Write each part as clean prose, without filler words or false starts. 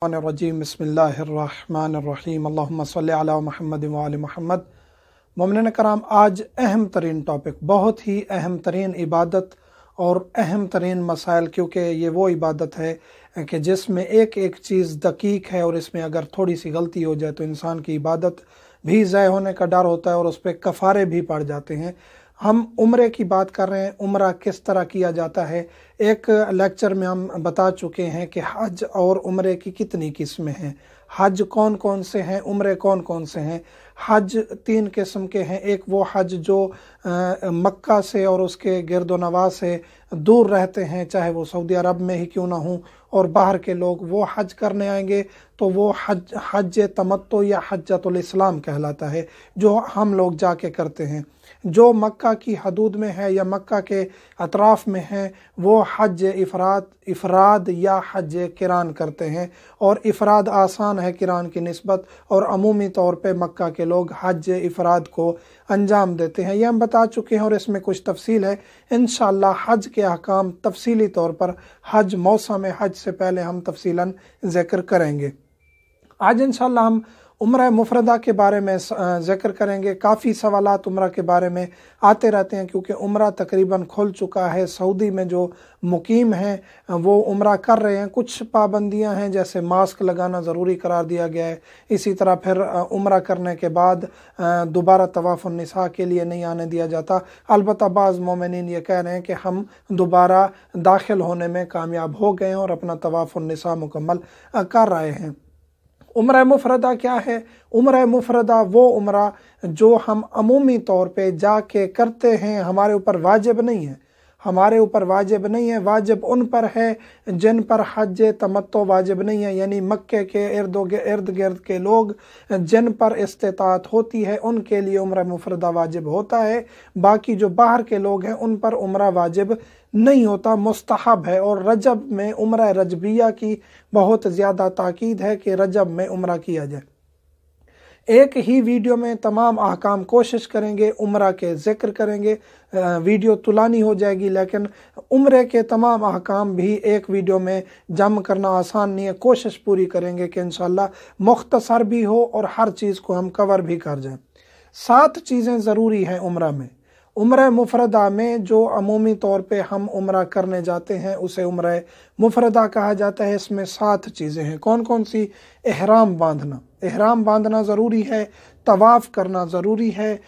रजीम बिस्मिल्लाहिर्रहमानिर्रहीम अल्लाहुम्मा सल्ली अला मुहम्मद व आलि मुहम्मद। मोमिनीन कराम, आज अहम तरीन टॉपिक, बहुत ही अहम तरीन इबादत और अहम तरीन मसाइल, क्योंकि ये वो इबादत है कि जिसमें एक एक चीज़ दकीक है और इसमें अगर थोड़ी सी गलती हो जाए तो इंसान की इबादत भी ज़ाय होने का डर होता है और उस पर कफ़ारे भी पड़ जाते हैं। हम उम्रे की बात कर रहे हैं, उम्रा किस तरह किया जाता है। एक लेक्चर में हम बता चुके हैं कि हज और उम्रे की कितनी किस्में हैं, हज कौन कौन से हैं, उम्रे कौन कौन से हैं। हज 3 किस्म के हैं। एक वो हज जो मक्का से और उसके गिरदोनवा से दूर रहते हैं, चाहे वो सऊदी अरब में ही क्यों ना हो, और बाहर के लोग वो हज करने आएंगे तो वो हज तमत्तो या हज्जतुल इस्लाम कहलाता है, जो हम लोग जाके करते हैं। जो मक्का की हदूद में है या मक्का के अतराफ़ में है वो हज इफ़राद या हज किरान करते हैं, और इफ़राद आसान है किरान की निस्बत, और अमूमी तौर पे मक्का के लोग हज इफ़राद को अंजाम देते हैं। ये हम बता चुके हैं और इसमें कुछ तफसील है। इंशाअल्लाह हज के अहकाम तफसीली तौर पर हज मौसम हज से पहले हम तफसीलन ज़िक्र करेंगे। आज इंशाअल्लाह हम उम्रा मुफरदा के बारे में ज़िक्र करेंगे। काफ़ी सवालात उम्रा के बारे में आते रहते हैं, क्योंकि उम्रा तकरीबन खुल चुका है। सऊदी में जो मुकीम हैं वो उम्रा कर रहे हैं। कुछ पाबंदियां हैं, जैसे मास्क लगाना ज़रूरी करार दिया गया है। इसी तरह फिर उम्रा करने के बाद दोबारा तवाफ़ुन निसा के लिए नहीं आने दिया जाता। अलबत्ता बाज़ मोमिनीन ये कह रहे हैं कि हम दोबारा दाखिल होने में कामयाब हो गए हैं और अपना तवाफ़ुन निसा मुकम्मल कर रहे हैं। उम्रा मुफरदा क्या है? उम्रा मुफरदा वो उम्रा जो हम अमूमी तौर पे जाके करते हैं, हमारे ऊपर वाजिब नहीं है। हमारे ऊपर वाजिब नहीं है, वाजिब उन पर है जिन पर हज तमत्तो वाजिब नहीं है, यानी मक्के के इर्द गिर्द के लोग जिन पर इस्तिताअत होती है उनके लिए उम्रा मुफरदा वाजिब होता है। बाकी जो बाहर के लोग हैं उन पर उम्रा वाजिब नहीं होता, मुस्तहब है। और रजब में उम्रा रजबिया की बहुत ज़्यादा ताकीद है कि रजब में उम्रा किया जाए। एक ही वीडियो में तमाम अहकाम कोशिश करेंगे, उम्रा के ज़िक्र करेंगे। वीडियो तुलानी हो जाएगी, लेकिन उम्रे के तमाम अहकाम भी एक वीडियो में जम करना आसान नहीं है। कोशिश पूरी करेंगे कि इंशाअल्लाह मुख्तसर भी हो और हर चीज़ को हम कवर भी कर जाएं। 7 चीज़ें ज़रूरी हैं उम्रा में। उम्रा मुफरदा में जो अमूमी तौर पे हम उम्रा करने जाते हैं उसे उम्रा मुफरदा कहा जाता है। इसमें 7 चीज़ें हैं। कौन कौन सी? एहराम बांधना, एहराम बांधना ज़रूरी है। तवाफ़ करना ज़रूरी है।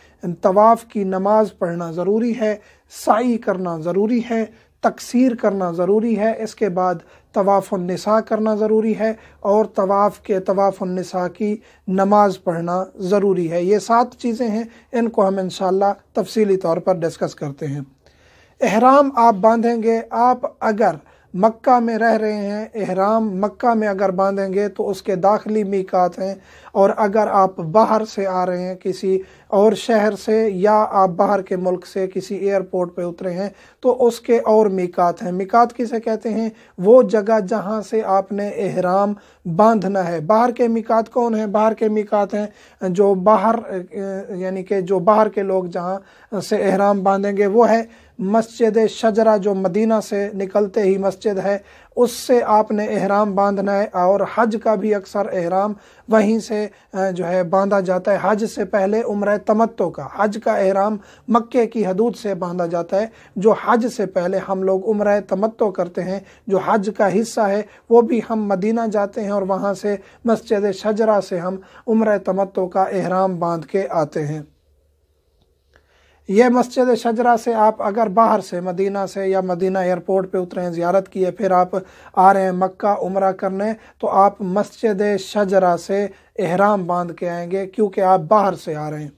तवाफ़ की नमाज पढ़ना ज़रूरी है। साई करना ज़रूरी है। तकसीर करना ज़रूरी है। इसके बाद तवाफ़ुन निसा करना ज़रूरी है, और तवाफ़ुन निसा की नमाज पढ़ना ज़रूरी है। ये 7 चीज़ें हैं, इनको हम इंशाअल्लाह तफसीली तौर पर डिस्कस करते हैं। एहराम आप बांधेंगे, आप अगर मक्का में रह रहे हैं, एहराम मक्का में अगर बांधेंगे तो उसके दाखिली मीकात हैं, और अगर आप बाहर से आ रहे हैं किसी और शहर से, या आप बाहर के मुल्क से किसी एयरपोर्ट पे उतरे हैं तो उसके और मीकात हैं। मीकात किसे कहते हैं? वो जगह जहां से आपने एहराम बांधना है। बाहर के मीकात कौन है? बाहर के मीकात हैं जो बाहर, यानी कि जो बाहर के लोग जहां से एहराम बांधेंगे वो है मस्जिद शजरा, जो मदीना से निकलते ही मस्जिद है, उससे आपने एहराम बांधना है। और हज का भी अक्सर एहराम वहीं से जो है बांधा जाता है। हज से पहले उम्रा तमत्तो का, हज का एहराम मक्के की हदूद से बांधा जाता है। जो हज से पहले हम लोग उम्रा तमत्तो करते हैं, जो हज का हिस्सा है, वो भी हम मदीना जाते हैं और वहाँ से मस्जिद शजरा से हम उम्रा तमत्तो का एहराम बांध के आते हैं। ये मस्जिद शजरा से आप अगर बाहर से मदीना से या मदीना एयरपोर्ट पे उतरे हैं, ज़ियारत की है, फिर आप आ रहे हैं मक्का उम्रा करने, तो आप मस्जिद शजरा से एहराम बांध के आएंगे, क्योंकि आप बाहर से आ रहे हैं।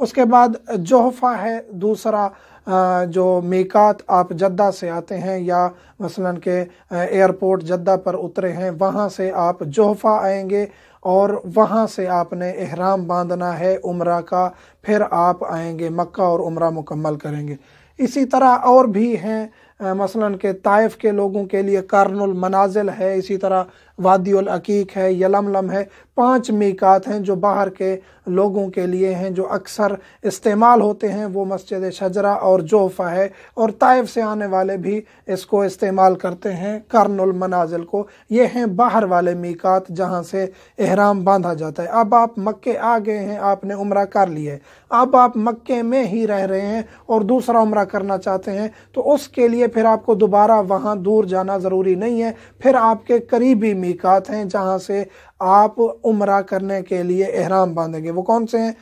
उसके बाद जोहफ़ा है दूसरा, जो मीकात, आप जद्दा से आते हैं या मसलन के एयरपोर्ट जद्दा पर उतरे हैं, वहाँ से आप जोहफ़ा आएंगे और वहाँ से आपने एहराम बांधना है उम्रा का। फिर आप आएंगे मक्का और उम्रा मुकम्मल करेंगे। इसी तरह और भी हैं मसलन के ताइफ के लोगों के लिए कर्नुल मनाजिल है, इसी तरह वादी उल अकीक है, यलमलम है। 5 मीकात हैं जो बाहर के लोगों के लिए हैं, जो अक्सर इस्तेमाल होते हैं। वो मस्जिद शजरा और जोफ़ा है, और ताइफ से आने वाले भी इसको इस्तेमाल करते हैं, कर्नुल मनाजिल को। ये हैं बाहर वाले मीकात जहाँ से एहराम बांधा जाता है। अब आप मक्के आ गए हैं, आपने उम्रा कर लिया है, अब आप मक्के में ही रह रहे हैं और दूसरा उम्रा करना चाहते हैं, तो उसके लिए फिर आपको दोबारा वहाँ दूर जाना ज़रूरी नहीं है। फिर आपके करीबी मीकात हैं जहाँ से आप उम्रा करने के लिए एहराम बांधेंगे। वो कौन से हैं?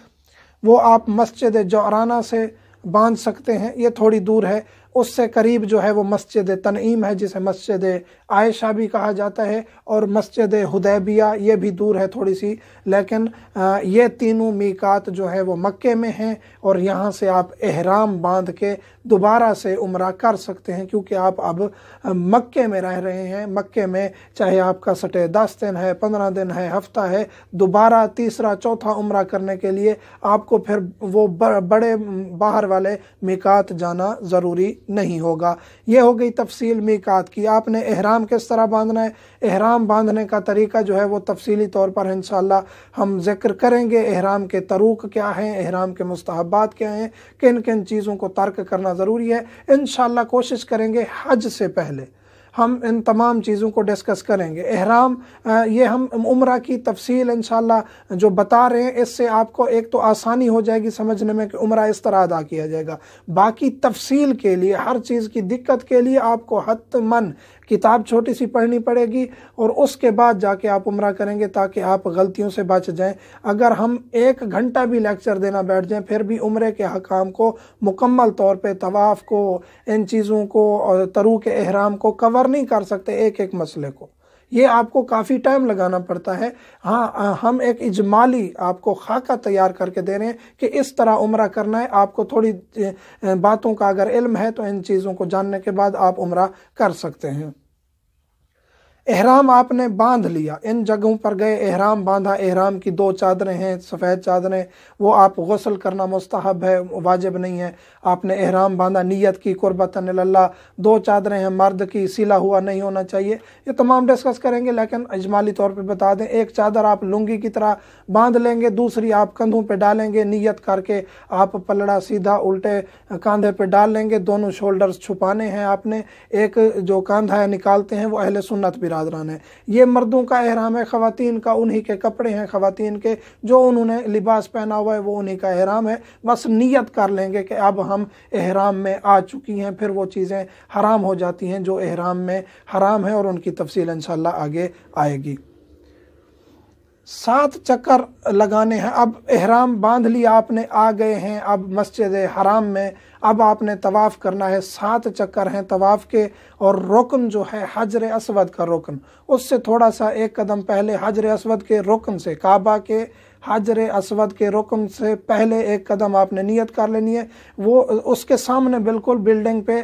वो आप मस्जिद जौराना से बांध सकते हैं, ये थोड़ी दूर है। उससे करीब जो है वो मस्जिद तनईम है, जिसे मस्जिद आयशा भी कहा जाता है, और मस्जिद हुदैबिया, ये भी दूर है थोड़ी सी। लेकिन ये तीनों मीकात जो है वो मक्के में हैं, और यहाँ से आप एहराम बांध के दोबारा से उम्रा कर सकते हैं, क्योंकि आप अब मक्के में रह रहे हैं। मक्के में चाहे आपका सटे 10 दिन है, 15 दिन है, हफ्ता है, दोबारा तीसरा चौथा उम्रा करने के लिए आपको फिर वो बड़े बाहर वाले मीकात जाना ज़रूरी नहीं होगा। ये हो गई तफसील मीकात की। आपने एहराम किस तरह बांधना है, एहराम बांधने का तरीका जो है वो तफसीली तौर पर इंशाअल्लाह हम जिक्र करेंगे। एहराम के तरूक क्या हैं, एहराम के मुस्तहब्बात क्या हैं, किन किन चीज़ों को तर्क करना ज़रूरी है। इंशाअल्लाह कोशिश करेंगे हज से पहले हम इन तमाम चीज़ों को डिस्कस करेंगे। एहराम ये हम उम्रा की तफसील इंशाअल्लाह जो बता रहे हैं, इससे आपको एक तो आसानी हो जाएगी समझने में कि उम्रा इस तरह अदा किया जाएगा। बाकी तफसील के लिए, हर चीज़ की दिक्कत के लिए आपको हत्तमन किताब छोटी सी पढ़नी पड़ेगी, और उसके बाद जाके आप उम्रा करेंगे, ताकि आप गलतियों से बच जाएं। अगर हम 1 घंटा भी लेक्चर देना बैठ जाएं, फिर भी उम्रे के हकाम को मुकम्मल तौर पे, तवाफ़ को, इन चीज़ों को और तरूक एहराम को कवर नहीं कर सकते, एक एक मसले को। ये आपको काफ़ी टाइम लगाना पड़ता है। हाँ, हम एक इजमाली आपको खाका तैयार करके दे रहे हैं कि इस तरह उम्रा करना है। आपको थोड़ी बातों का अगर इल्म है तो इन चीज़ों को जानने के बाद आप उम्रा कर सकते हैं। एहराम आपने बांध लिया, इन जगहों पर गए, एहराम बांधा। एहराम की 2 चादरें हैं, सफ़ेद चादरें, वो आप गुस्ल करना मुस्तहब है, वाजिब नहीं है। आपने एहराम बांधा, नियत की कुर्बतन इल्लाह। 2 चादरें हैं मर्द की, सिला हुआ नहीं होना चाहिए। ये तमाम डिस्कस करेंगे, लेकिन इजमाली तौर पे बता दें, एक चादर आप लुंगी की तरह बांध लेंगे, दूसरी आप कंधों पे डालेंगे, नियत करके आप पलड़ा सीधा उल्टे कंधे पे डाल लेंगे। दोनों शोल्डर्स छुपाने हैं आपने। एक जो कंधा है निकालते हैं वो अहले सुन्नत बिरादरान है। ये मर्दों का एहराम है, ख़वातीन का उन्हीं के कपड़े हैं, ख़वातीन के जो उन्होंने लिबास पहना हुआ है वो उन्हीं का एहराम है। बस नियत कर लेंगे कि अब हम एहराम में आ चुकी हैं, फिर वो चीज़ें हराम हो जाती हैं जो एहराम में हराम है, और उनकी तफसील इंशाअल्लाह आगे आएगी। 7 चक्कर लगाने हैं। अब एहराम बांध लिया आपने, आ गए हैं अब मस्जिद हराम में। अब आपने तवाफ़ करना है। 7 चक्कर हैं तवाफ़ के, और रुकन जो है हजर अस्वद का रुकन, उससे थोड़ा सा 1 कदम पहले हजर अस्वद के रुकन से, काबा के हजर अस्वद के रुकन से पहले 1 कदम आपने नियत कर लेनी है। वो उसके सामने बिल्कुल बिल्डिंग पे,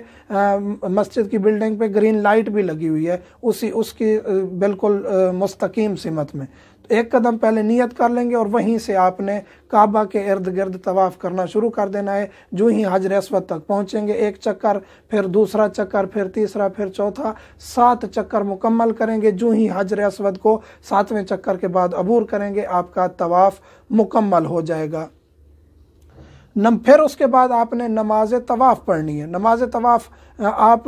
मस्जिद की बिल्डिंग पे ग्रीन लाइट भी लगी हुई है, उसकी बिल्कुल मुस्तकीम सिमत में। 1 कदम पहले नियत कर लेंगे, और वहीं से आपने काबा के इर्द गिर्द तवाफ़ करना शुरू कर देना है। जो ही हजर अस्वद तक पहुँचेंगे, 1 चक्कर, फिर दूसरा चक्कर, फिर तीसरा, फिर चौथा, 7 चक्कर मुकम्मल करेंगे। जो ही हजर अस्वद को 7वें चक्कर के बाद अबूर करेंगे, आपका तवाफ़ मुकम्मल हो जाएगा। फिर उसके बाद आपने नमाज तवाफ़ पढ़नी है। नमाज तवाफ़ आप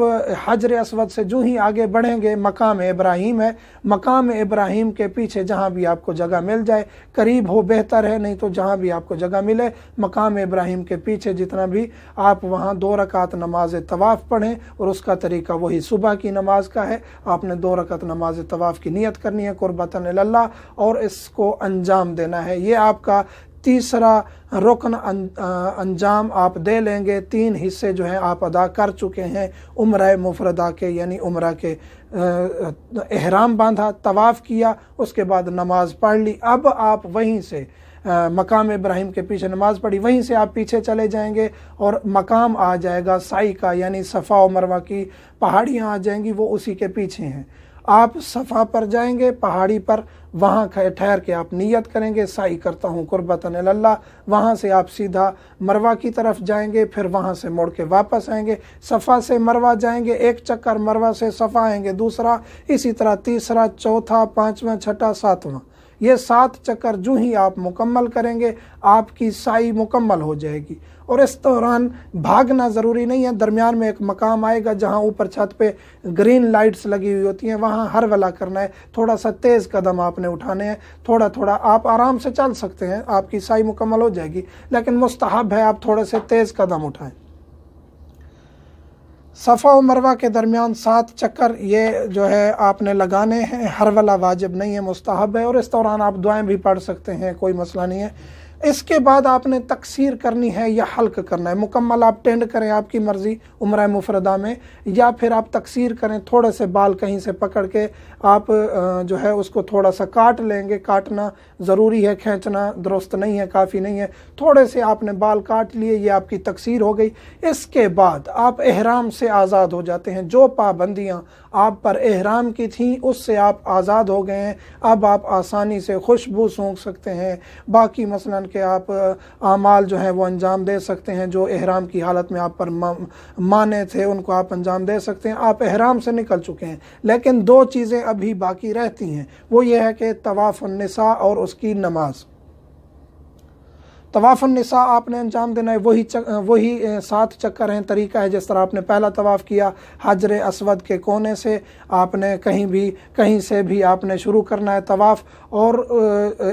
हजर अस्वद से जो ही आगे बढ़ेंगे, मकाम इब्राहीम है, मकाम इब्राहीम के पीछे जहाँ भी आपको जगह मिल जाए, करीब हो बेहतर है, नहीं तो जहाँ भी आपको जगह मिले, मकाम इब्राहीम के पीछे जितना भी आप वहाँ 2 रकात नमाज तवाफ़ पढ़ें। और उसका तरीका वही सुबह की नमाज का है। आपने 2 रकात नमाज तवाफ़ की नियत करनी है कुर्बतन इल्लाह, और इसको अंजाम देना है। ये आपका तीसरा रुकन अंजाम आप दे लेंगे। 3 हिस्से जो हैं आप अदा कर चुके हैं उम्रा मुफरदा के, यानी उम्रा के। एहराम बांधा, तवाफ़ किया, उसके बाद नमाज पढ़ ली। अब आप वहीं से मकाम इब्राहीम के पीछे नमाज पढ़ी, वहीं से आप पीछे चले जाएंगे और मकाम आ जाएगा साई का, यानी सफ़ा और मरवा की पहाड़ियाँ आ जाएंगी, वो उसी के पीछे हैं। آپ صفا پر جائیں گے پہاڑی پر، وہاں ٹھہر کے آپ نیت کریں گے سعی کرتا ہوں قربتاً اللہ، وہاں سے آپ سیدھا مروہ کی طرف جائیں گے، پھر وہاں سے مڑ کے واپس آئیں گے، صفا سے مروہ جائیں گے، ایک چکر مروہ سے صفا آئیں گے دوسرا، اسی طرح تیسرا، چوتھا، پانچواں، چھٹا، ساتواں، یہ 7 چکر جو ہی آپ مکمل کریں گے آپ کی سعی مکمل ہو جائے گی۔ اور اس دوران بھاگنا ضروری نہیں ہے، درمیان میں ایک مقام آئے گا جہاں اوپر چھت پہ گرین لائٹس لگی ہوئی ہوتی ہیں، وہاں ہر ولا کرنا ہے، تھوڑا سا تیز قدم آپ نے اٹھانے ہیں، تھوڑا تھوڑا آپ آرام سے چل سکتے ہیں، آپ کی سعی مکمل ہو جائے گی، لیکن مستحب ہے آپ تھوڑے سے تیز قدم اٹھائیں۔ صفا و مروہ کے درمیان 7 چکر یہ جو ہے آپ نے لگانے ہیں، ہر ولا واجب نہیں ہے، مستحب ہے، اور اس دوران آپ دعائیں بھی پڑھ سکتے ہیں، کوئی مسئلہ نہیں ہے۔ اس کے بعد آپ نے تقصیر کرنی ہے یا حلق کرنا ہے، مکمل آپ ٹینڈ کریں آپ کی مرضی عمرہ مفردہ میں، یا پھر آپ تقصیر کریں، تھوڑے سے بال کہیں سے پکڑ کے آپ جو ہے اس کو تھوڑا سا کاٹ لیں گے، کاٹنا ضروری ہے، کھینچنا درست نہیں ہے، کافی نہیں ہے، تھوڑے سے آپ نے بال کاٹ لیے، یہ آپ کی تقصیر ہو گئی۔ اس کے بعد آپ احرام سے آزاد ہو جاتے ہیں، جو پابندیاں آپ پر احرام کی تھیں اس سے آپ آزاد ہو گئے ہیں، اب آپ آسانی سے خوشبو سونگھ سکتے ہیں، باقی مثلا کہ آپ اعمال جو ہیں وہ انجام دے سکتے ہیں، جو احرام کی حالت میں آپ پر مانے تھے ان کو آپ انجام دے سکتے ہیں، آپ احرام سے نکل چکے ہیں۔ لیکن 2 چیزیں ابھی باقی رہتی ہیں، وہ یہ ہے کہ طواف النساء اور اس کی نماز۔ طواف النساء آپ نے انجام دینا ہے، وہی 7 چکر ہیں، طریقہ ہے جس طرح آپ نے پہلا طواف کیا، حجر اسود کے کونے سے آپ نے کہیں سے بھی آپ نے شروع کرنا ہے طواف، اور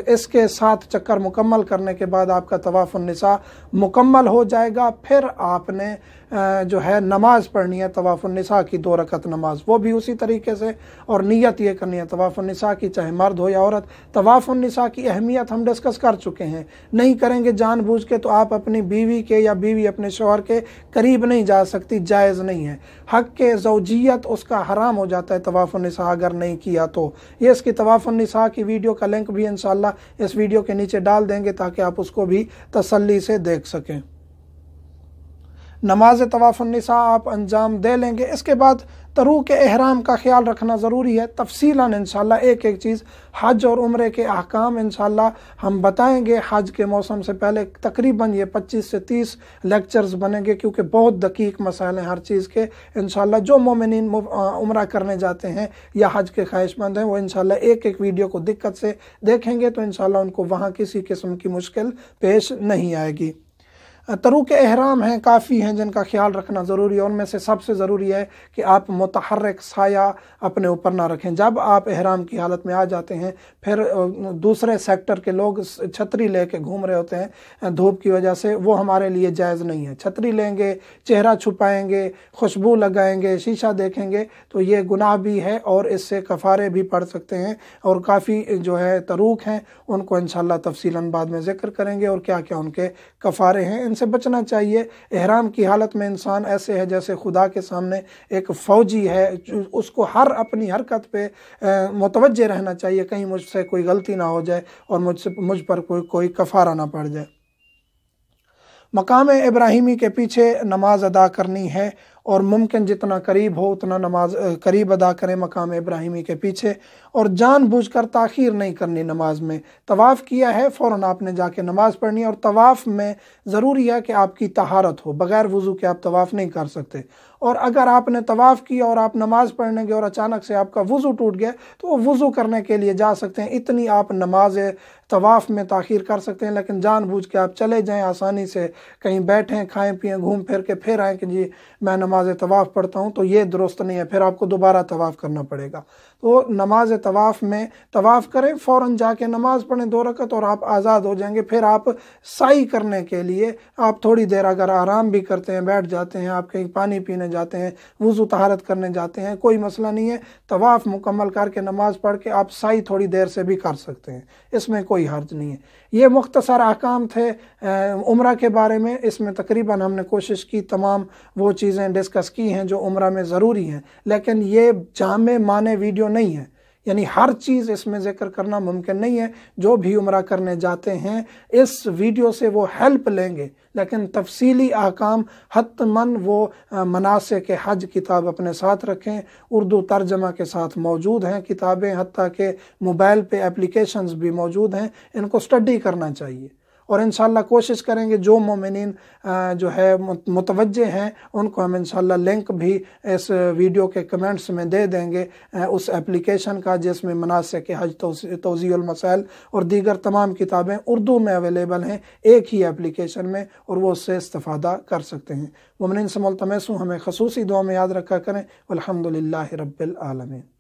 اس کے 7 چکر مکمل کرنے کے بعد آپ کا طواف النساء مکمل ہو جائے گا۔ پھر آپ نے جو ہے نماز پڑھنی ہے طواف النساء کی 2 رکعت نماز، وہ بھی اسی طریقے سے، اور نیت یہ کرنی ہے طواف النساء کی، چاہے مرد ہو یا عورت۔ طواف النساء کی اہمیت ہم ڈسکس کر چکے ہیں، نہیں کریں گے جان بوجھ کے تو آپ اپنی بیوی کے یا بیوی اپنے شوہر کے قریب نہیں جا سکتی، جائز نہیں ہے، حق کے زوجیت اس کا حرام ہو جاتا ہے طواف النساء اگر نہیں کیا تو۔ یہ اس کی طواف النساء کی ویڈیو کا لنک بھی انشاءاللہ اس ویڈیو کے نیچے ڈال دیں گے تاکہ آپ اس کو بھی تسلی سے دیکھ سکیں۔ نماز طواف النساء آپ انجام دے لیں گے، اس کے بعد تروک احرام کا خیال رکھنا ضروری ہے، تفصیلاً انشاءاللہ ایک چیز، حج اور عمرے کے احکام انشاءاللہ ہم بتائیں گے حج کے موسم سے پہلے، تقریباً یہ 25 سے 30 لیکچرز بنیں گے کیونکہ بہت دقیق مسائل ہیں ہر چیز کے۔ انشاءاللہ جو مومنین عمرہ کرنے جاتے ہیں یا حج کے خواہش مند ہیں وہ انشاءاللہ ایک ویڈیو کو دقت سے دیکھیں گے تو انشاءاللہ ان کو وہاں کسی قسم کی مشکل پیش نہیں آئے گی۔ تروک احرام ہیں کافی ہیں جن کا خیال رکھنا ضروری ہے، ان میں سے سب سے ضروری ہے کہ آپ متحرک سایہ اپنے اوپر نہ رکھیں۔ جب آپ احرام کی حالت میں آ جاتے ہیں پھر دوسرے سیکٹر کے لوگ چھتری لے کے گھوم رہے ہوتے ہیں دھوپ کی وجہ سے، وہ ہمارے لیے جائز نہیں ہے۔ چھتری لیں گے، چہرہ چھپائیں گے، خوشبو لگائیں گے، شیشہ دیکھیں گے تو یہ گناہ بھی ہے اور اس سے کفارے بھی پڑ سکتے ہیں، اور کافی جو ہے تروک ہیں ان کو انشاءاللہ تفصیلاً بعد میں ذکر کریں گے اور کیا کیا ان کے کفارے ہیں، ان سے بچنا چاہیے۔ احرام کی حالت میں انسان ایسے ہے جیسے خدا کے سامنے ایک فوجی ہے، اس کو ہر اپنی حرکت پہ متوجہ رہنا چاہیے، کہیں مجھ سے کوئی غلطی نہ ہو جائے اور مجھ پر کوئی کفارہ نہ پڑ جائے۔ مقام ابراہیمی کے پیچھے نماز ادا کرنی ہے اور ممکن جتنا قریب ہو اتنا نماز قریب ادا کریں مقام ابراہیمی کے پیچھے، اور جان بوجھ کر تاخیر نہیں کرنی نماز میں۔ طواف کیا ہے فوراً آپ نے جا کے نماز پڑھنی ہے، اور طواف میں ضروری ہے کہ آپ کی طہارت ہو، بغیر وضو کے آپ طواف نہیں کر سکتے، اور اگر آپ نے طواف کیا اور آپ نماز پڑھنے گئے اور اچانک سے آپ کا وضو ٹوٹ گیا تو وہ وضو کرنے کے لیے جا سکتے ہیں، اتنی آپ نماز طواف میں تاخیر کر سکتے ہیں، لیکن جان بوجھ کے آپ چلے جائیں آسانی سے، کہیں بیٹھیں کھائیں پئیں گھوم پھر کے پھر آئیں کہ جی میں نماز طواف پڑھتا ہوں، تو یہ درست نہیں ہے، پھر آپ کو دوبارہ طواف کرنا پڑے گا۔ تو نماز طواف میں طواف کریں، فوراً جا کے نماز پڑھیں 2 رکعت اور آپ آزاد ہو جائیں گے۔ پھر آپ سعی کرنے کے لیے آپ تھوڑی دیر اگر آرام بھی کرتے ہیں، بیٹھ جاتے ہیں، آپ کہیں پانی پینے جاتے ہیں، وضو طہارت کرنے جاتے ہیں، کوئی مسئلہ نہیں ہے، طواف مکمل کر کے نماز پڑھ کے آپ سعی تھوڑی دیر سے بھی کر سکتے ہیں، اس میں کوئی حرج نہیں ہے۔ یہ مختصر احکام تھے عمرہ کے بارے میں، اس میں تقریباً ہم نے کوشش کی تمام وہ چیزیں ڈسکس کی ہیں جو عمرہ میں ضروری ہیں، لیکن یہ جامع معنی ویڈیو نہیں ہے، یعنی ہر چیز اس میں ذکر کرنا ممکن نہیں ہے۔ جو بھی عمرہ کرنے جاتے ہیں اس ویڈیو سے وہ ہیلپ لیں گے، لیکن تفصیلی احکام حتماً وہ مناسک حج کتاب اپنے ساتھ رکھیں۔ اردو ترجمہ کے ساتھ موجود ہیں کتابیں، حتیٰ کہ موبائل پہ اپلیکیشنز بھی موجود ہیں، ان کو اسٹڈی کرنا چاہیے۔ اور انشاءاللہ کوشش کریں گے جو مومنین جو ہے متوجہ ہیں ان کو ہم انشاءاللہ لنک بھی اس ویڈیو کے کمنٹس میں دے دیں گے اس اپلیکیشن کا، جس میں مناسک حج توضیح المسائل اور دیگر تمام کتابیں اردو میں اویلیبل ہیں ایک ہی اپلیکیشن میں، اور وہ اس سے استفادہ کر سکتے ہیں۔ مومنین سے ملتمس ہوں ہمیں خصوصی دعا میں یاد رکھا کریں۔ والحمدللہ رب العالمین۔